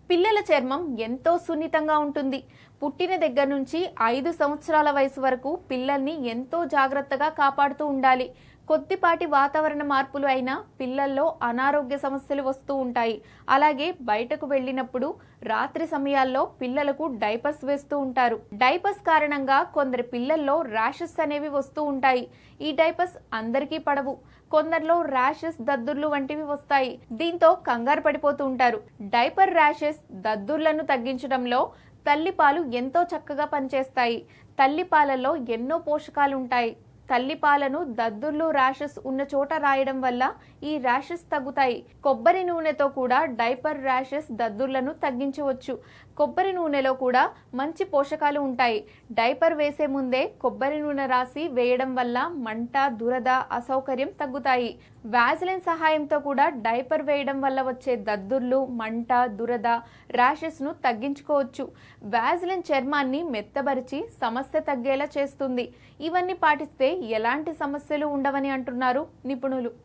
పిల్లల చర్మం ఎంతో సున్నితంగా ఉంటుంది. పుట్టిన దగ్గర నుంచి 5 సంవత్సరాల వయసు వరకు పిల్లల్ని ఎంతో జాగ్రత్తగా కాపాడుతూ ఉండాలి. కొద్దిపాటి వాతావరణ మార్పులు అయినా పిల్లల్లో అనారోగ్య సమస్యలు వస్తూ ఉంటాయి. అలాగే బయటకు వెళ్ళినప్పుడు రాత్రి సమయాల్లో పిల్లలకు డైపర్స్ వేస్తూ ఉంటారు. డైపర్స్ కారణంగా కొందరి పిల్లల్లో ర్యాషెస్ అనేవి వస్తూ ఉంటాయి. ఈ డైపర్స్ అందరికీ పడవు. కొందరిలో ర్యాషెస్, దద్దుర్లు వంటివి వస్తాయి. దీంతో కంగారు పడిపోతూ ఉంటారు. డైపర్ ర్యాషెస్, దద్దుర్లను తగ్గించడంలో తల్లిపాలు ఎంతో చక్కగా పనిచేస్తాయి. తల్లిపాలలో ఎన్నో పోషకాలు ఉంటాయి. తల్లిపాలను దద్దుర్లు, ర్యాషెస్ ఉన్న చోట రాయడం వల్ల ఈ ర్యాషెస్ తగ్గుతాయి. కొబ్బరి నూనెతో కూడా డైపర్ ర్యాషెస్, దద్దుర్లను తగ్గించవచ్చు. కొబ్బరి నూనెలో కూడా మంచి పోషకాలు ఉంటాయి. డైపర్ వేసే ముందే కొబ్బరి నూనె రాసి వేయడం వల్ల మంట, దురద, అసౌకర్యం తగ్గుతాయి. వ్యాజిలిన్ సహాయంతో కూడా డైపర్ వేయడం వల్ల వచ్చే దద్దుర్లు, మంట, దురద, ర్యాషెస్ ను తగ్గించుకోవచ్చు. వ్యాజిలిన్ చర్మాన్ని మెత్తబరిచి సమస్య తగ్గేలా చేస్తుంది. ఇవన్నీ పాటిస్తే ఎలాంటి సమస్యలు ఉండవని అంటున్నారు నిపుణులు.